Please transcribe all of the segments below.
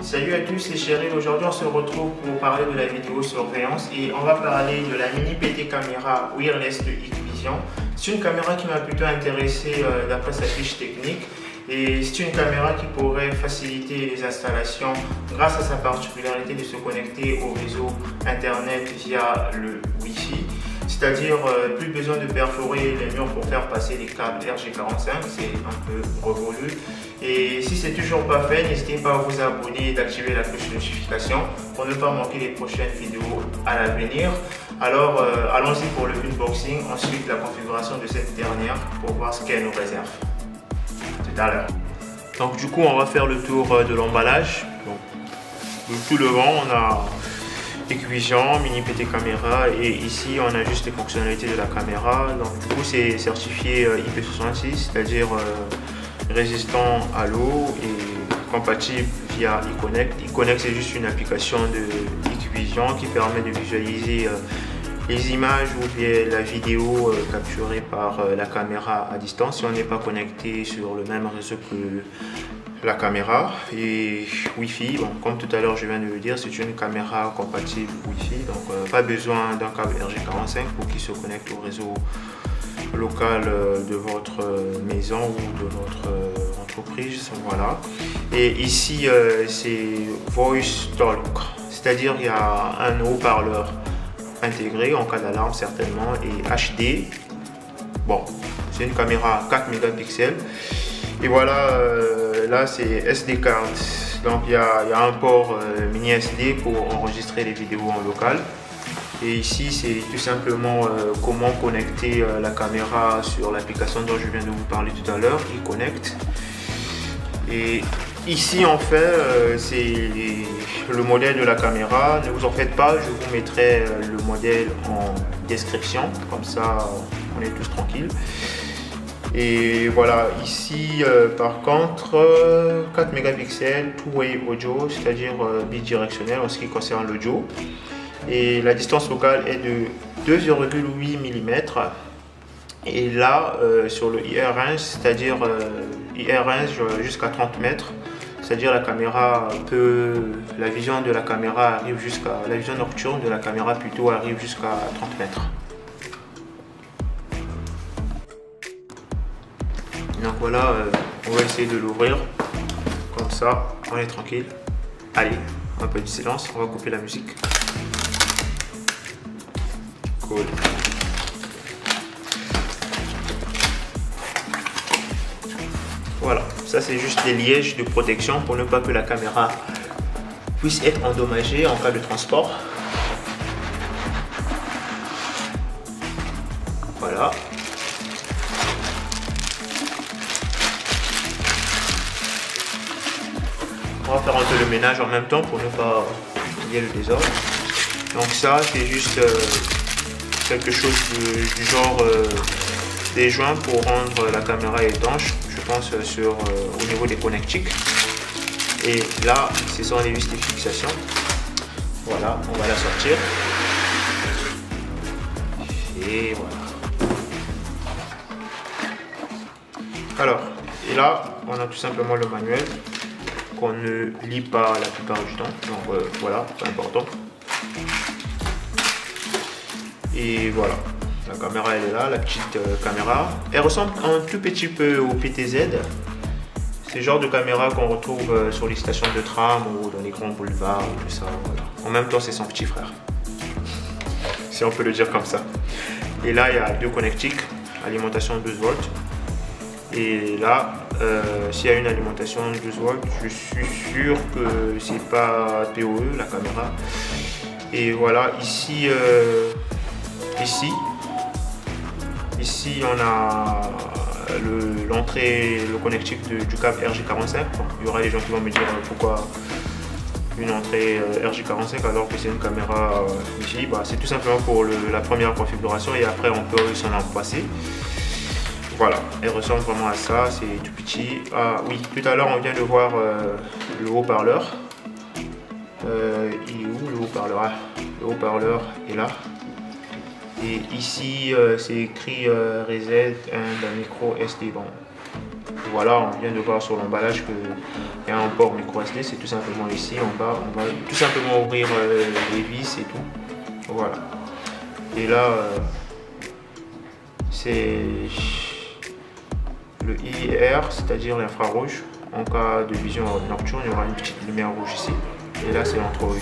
Salut à tous, c'est Cheryl. Aujourd'hui on se retrouve pour parler de la vidéosurveillance et on va parler de la mini PT caméra wireless de Hikvision. C'est une caméra qui m'a plutôt intéressé d'après sa fiche technique et c'est une caméra qui pourrait faciliter les installations grâce à sa particularité de se connecter au réseau internet via le Wi-Fi. C'est-à-dire plus besoin de perforer les murs pour faire passer les câbles RG45, c'est un peu révolu. Et si c'est toujours pas fait, n'hésitez pas à vous abonner et d'activer la cloche de notification pour ne pas manquer les prochaines vidéos à l'avenir. Alors allons-y pour le unboxing, ensuite la configuration de cette dernière pour voir ce qu'elle nous réserve. Tout à l'heure. Donc du coup on va faire le tour de l'emballage. Tout devant on a Hikvision, mini PT caméra et ici on a juste les fonctionnalités de la caméra. Donc du coup c'est certifié IP66, c'est-à-dire résistant à l'eau et compatible via iConnect. iConnect c'est juste une application de Hikvision qui permet de visualiser les images ou bien la vidéo capturée par la caméra à distance si on n'est pas connecté sur le même réseau que la caméra. Et Wi-Fi, bon, comme tout à l'heure je viens de le dire, c'est une caméra compatible Wi-Fi, donc pas besoin d'un câble RG45 pour qu'il se connecte au réseau local de votre maison ou de votre entreprise. Voilà. Et ici c'est Voice Talk, c'est-à-dire il y a un haut-parleur intégré en cas d'alarme certainement et HD. Bon, c'est une caméra 4 mégapixels. Et voilà, là c'est SD card, donc il y a un port mini SD pour enregistrer les vidéos en local. Et ici c'est tout simplement comment connecter la caméra sur l'application dont je viens de vous parler tout à l'heure, iConnect. Et ici en fait c'est le modèle de la caméra, ne vous en faites pas, je vous mettrai le modèle en description, comme ça on est tous tranquilles. Et voilà, ici par contre 4 mégapixels, two-way audio, c'est-à-dire bidirectionnel en ce qui concerne l'audio. Et la distance locale est de 2,8 mm. Et là sur le IR1, c'est-à-dire IR1 jusqu'à 30 mètres, c'est-à-dire la caméra la vision de la caméra arrive jusqu'à, la vision nocturne de la caméra plutôt arrive jusqu'à 30 mètres. Donc voilà, on va essayer de l'ouvrir, comme ça on est tranquille. Allez, un peu de silence, on va couper la musique. Cool. Voilà, ça c'est juste des lièges de protection pour ne pas que la caméra puisse être endommagée en cas de transport. Voilà. On va faire un peu le ménage en même temps pour ne pas oublier le désordre. Donc ça c'est juste quelque chose du genre des joints pour rendre la caméra étanche, je pense au niveau des connectiques. Et là ce sont les vis de fixation. Voilà, on va la sortir. Et voilà. Alors, et là on a tout simplement le manuel qu'on ne lit pas la plupart du temps, donc voilà, c'est important. Et voilà, la caméra elle est là, la petite caméra. Elle ressemble un tout petit peu au PTZ. C'est le genre de caméra qu'on retrouve sur les stations de tram ou dans les grands boulevards, tout ça. Voilà. En même temps, c'est son petit frère, si on peut le dire comme ça. Et là, il y a deux connectiques, alimentation 12 volts. Et là, s'il y a une alimentation 12 volts, je suis sûr que c'est pas PoE la caméra. Et voilà, ici on a l'entrée, le connectique du câble RG45. Bon, il y aura des gens qui vont me dire pourquoi une entrée RG45 alors que c'est une caméra Wi-Fi. Bah, c'est tout simplement pour la première configuration et après on peut s'en en passer. Voilà, elle ressemble vraiment à ça, c'est tout petit. Ah oui, tout à l'heure on vient de voir le haut-parleur. Il est où le haut-parleur? Le haut-parleur est là. Et ici, c'est écrit Reset and micro SD. Bon, voilà, on vient de voir sur l'emballage qu'il y a un port micro SD. C'est tout simplement ici en bas. On va tout simplement ouvrir les vis et tout. Voilà. Et là, c'est le IR, c'est-à-dire l'infrarouge. En cas de vision nocturne, il y aura une petite lumière rouge ici. Et là, c'est l'entre-rouge.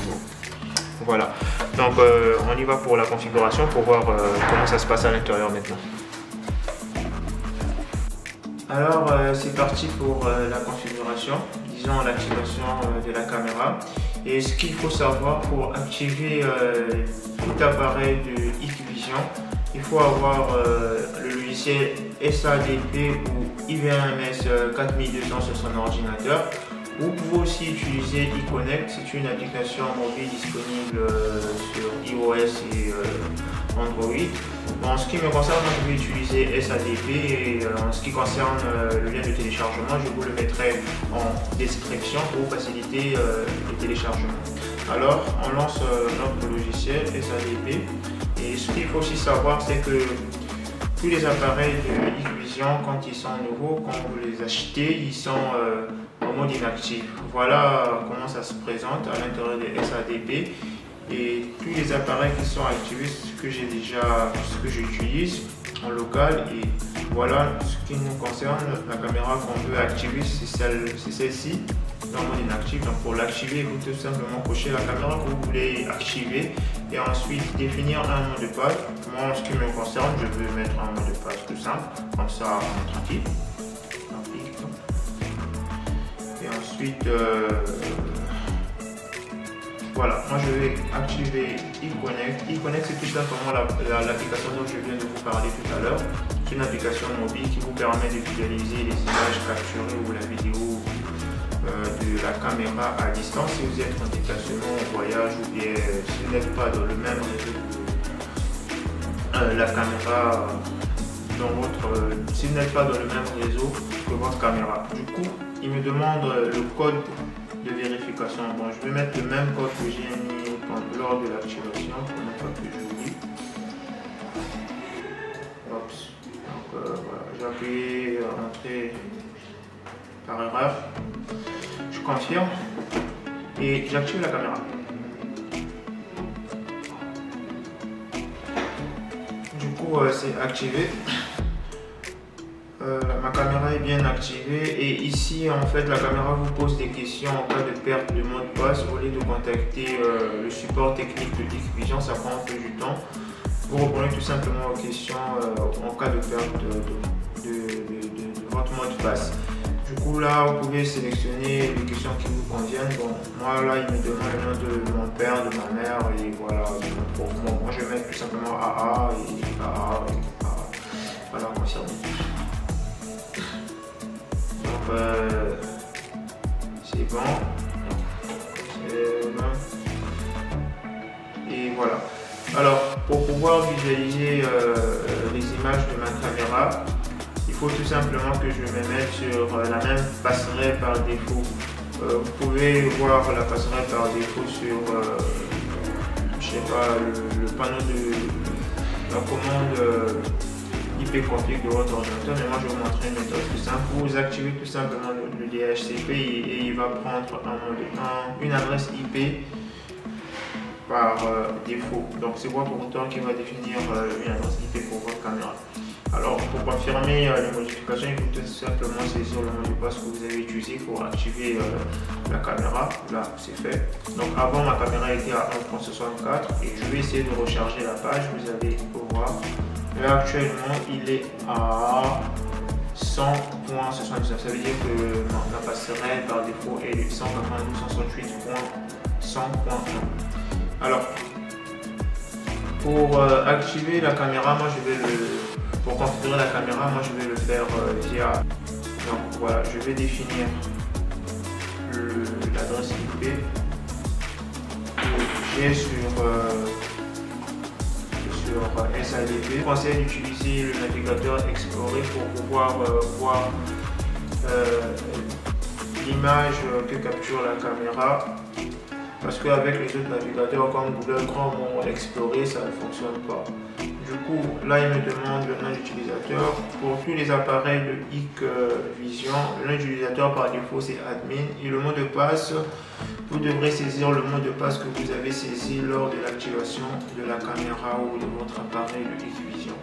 Voilà. Donc, on y va pour la configuration pour voir comment ça se passe à l'intérieur maintenant. Alors, c'est parti pour la configuration, disons l'activation de la caméra. Et ce qu'il faut savoir pour activer tout appareil de Hikvision, il faut avoir le logiciel SADP ou IVMS 4200 sur son ordinateur. Vous pouvez aussi utiliser iConnect, c'est une application mobile disponible sur iOS et Android. En ce qui me concerne, moi, je vais utiliser SADP et en ce qui concerne le lien de téléchargement, je vous le mettrai en description pour faciliter le téléchargement. Alors, on lance notre logiciel SADP et ce qu'il faut aussi savoir, c'est que tous les appareils de Hikvision, quand ils sont nouveaux, quand vous les achetez, ils sont en mode inactif. Voilà comment ça se présente à l'intérieur de SADP. Et tous les appareils qui sont activés, ce que j'utilise en local. Et voilà ce qui nous concerne, la caméra qu'on veut activer, c'est celle-ci, dans mode inactif. Donc pour l'activer, vous tout simplement cochez la caméra que vous voulez activer et ensuite définir un mot de passe. Moi, en ce qui me concerne, je veux mettre un mot de passe tout simple, comme ça on est tranquille. Et ensuite, voilà, moi je vais activer iConnect. iConnect, c'est tout simplement l'application dont je viens de vous parler tout à l'heure. C'est une application mobile qui vous permet de visualiser les images capturées ou la vidéo de la caméra à distance. Si vous êtes en déplacement, en voyage ou bien si vous n'êtes pas dans le même réseau la caméra si vous n'êtes pas dans le même réseau que votre caméra. Du coup, il me demande le code de vérification. Bon, je vais mettre le même code que j'ai mis lors de l'activation pour ne pas que j'oublie. Donc voilà, j'ai appuyé entrée par erreur. Je confirme et j'active la caméra. Du coup, c'est activé. Ma caméra est bien activée et ici en fait la caméra vous pose des questions en cas de perte de mot de passe. Au lieu de contacter le support technique de Hikvision, ça prend un peu du temps. Vous répondez tout simplement aux questions en cas de perte de votre mot de passe. Du coup là vous pouvez sélectionner les questions qui vous conviennent. Bon, moi là il me demande le nom de mon père, de ma mère et voilà. Moi je vais mettre tout simplement AA et AA et AA. Voilà, confirmer. C'est bon. Et voilà. Alors, pour pouvoir visualiser les images de ma caméra, il faut tout simplement que je me mette sur la même passerelle par défaut. Vous pouvez voir la passerelle par défaut sur je sais pas, le panneau de la commande IP config de votre ordinateur, mais moi je vais vous montrer une méthode plus simple. Vous activez tout simplement le DHCP et il va prendre une adresse IP par défaut. Donc c'est quoi pour autant qui va définir une adresse IP pour votre caméra. Alors pour confirmer les modifications, il faut tout simplement saisir le mot de passe que vous avez utilisé pour activer la caméra. Là c'est fait. Donc avant ma caméra était à 1.64 et je vais essayer de recharger la page. Vous allez pouvoir. Là actuellement il est à 100.79, ça veut dire que la passerelle par défaut est de 192.168.100.1. Alors pour activer la caméra, moi je vais pour configurer la caméra, moi je vais le faire via, donc voilà, je vais définir l'adresse IP que j'ai sur SADP. Je conseille d'utiliser le navigateur Explorer pour pouvoir voir l'image que capture la caméra, parce qu'avec les autres navigateurs comme Google Chrome ou Explorer, ça ne fonctionne pas. Du coup, là, il me demande le nom d'utilisateur. Pour tous les appareils de Hikvision, le nom d'utilisateur par défaut, c'est admin. Et le mot de passe, vous devrez saisir le mot de passe que vous avez saisi lors de l'activation de la caméra ou de votre appareil de Hikvision.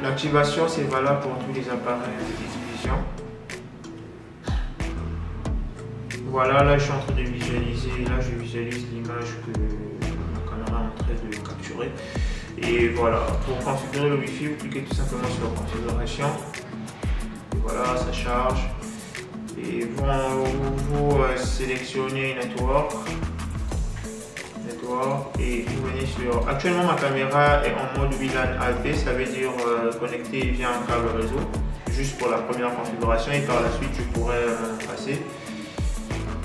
L'activation, c'est valable pour tous les appareils de Hikvision. Voilà, là, je suis en train de visualiser. Là, je visualise l'image que la caméra est en train de capturer. Et voilà, pour configurer le Wi-Fi, vous cliquez tout simplement sur configuration. Et voilà, ça charge. Et vous sélectionnez Network. Et vous venez sur. Actuellement, ma caméra est en mode WLAN AP, ça veut dire connecté via un câble réseau. Juste pour la première configuration, et par la suite, je pourrais passer.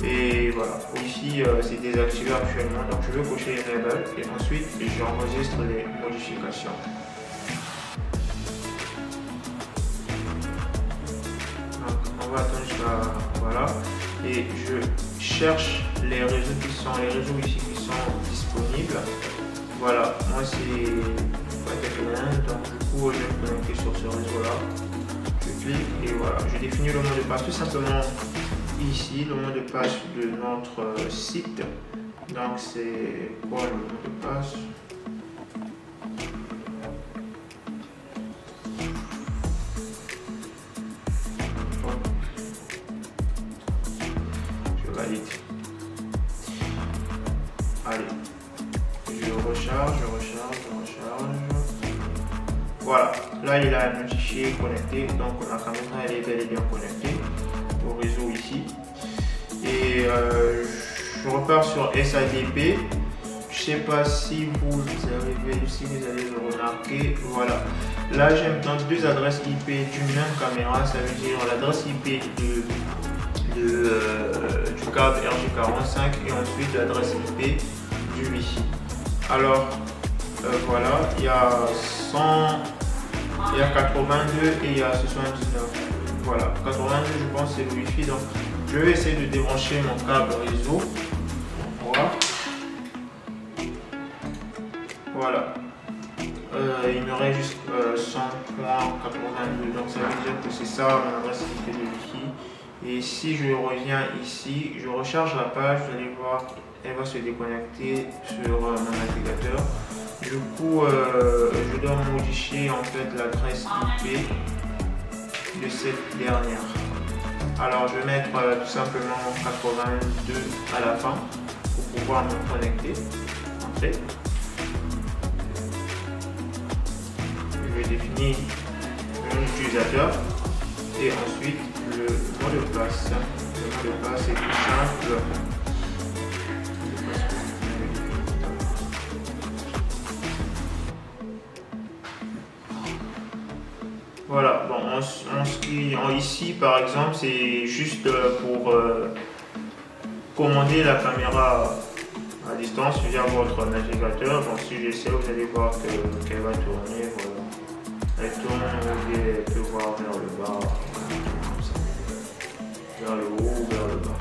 Et voilà, ici c'est désactivé actuellement, donc je vais cocher Enable et ensuite j'enregistre les modifications. Donc on va attendre jusqu'à voilà, et je cherche les réseaux ici qui sont disponibles. Voilà, moi c'est donc du coup je vais me connecter sur ce réseau là. Je clique et voilà, je définis le mot de passe tout simplement. Ici, le mot de passe de notre site. Donc, c'est quoi le mot de passe? Je valide. Allez, je recharge. Voilà, là il a notifié connecté. Donc, la caméra elle est bel et bien connectée au réseau ici. Et je repars sur SADP. Je sais pas si vous allez le remarquer. Voilà, là j'ai maintenant deux adresses IP d'une même caméra. Ça veut dire l'adresse IP du câble RJ45 et ensuite l'adresse IP du Wi-Fi. Alors voilà, il y a 82 et il y a 79. Voilà, 82 je pense c'est le Wi-Fi, donc je vais essayer de débrancher mon câble réseau. Voilà. Il me reste juste 100.82, donc ça veut dire que c'est ça mon adresse IP de Wi-Fi. Et si je reviens ici, je recharge la page, vous allez voir, elle va se déconnecter sur mon navigateur. Du coup, je dois modifier en fait l'adresse IP de cette dernière. Alors je vais mettre tout simplement 82 à la fin pour pouvoir me connecter. En fait, je vais définir mon utilisateur et ensuite le mot de passe. Le mot de passe est tout simple. Voilà, bon, ici par exemple, c'est juste pour commander la caméra à distance via votre navigateur. Donc si j'essaie, vous allez voir qu'elle va tourner. Voilà. Elle tourne, vous pouvez voir vers le bas, comme ça. Vers le haut, vers le bas.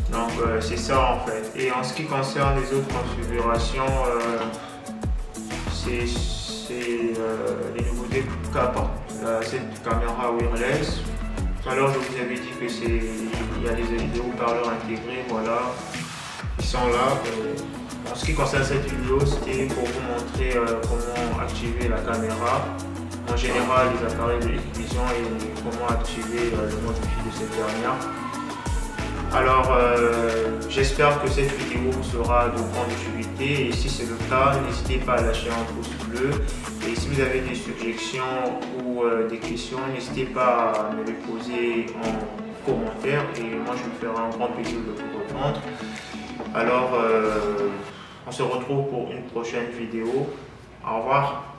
Voilà. Donc c'est ça en fait. Et en ce qui concerne les autres configurations, c'est les nouveautés qu'apporte cette caméra wireless. Tout à l'heure je vous avais dit que il y a des haut-parleurs intégrés, voilà, ils sont là. En ce qui concerne cette vidéo, c'était pour vous montrer comment activer la caméra, en général les appareils de Hikvision et comment activer le mode Wi-Fi de cette dernière. Alors j'espère que cette vidéo vous sera de grande utilité et si c'est le cas, n'hésitez pas à lâcher un pouce bleu et si vous avez des suggestions ou des questions, n'hésitez pas à me les poser en commentaire et moi je me ferai un grand plaisir de vous répondre. Alors on se retrouve pour une prochaine vidéo. Au revoir.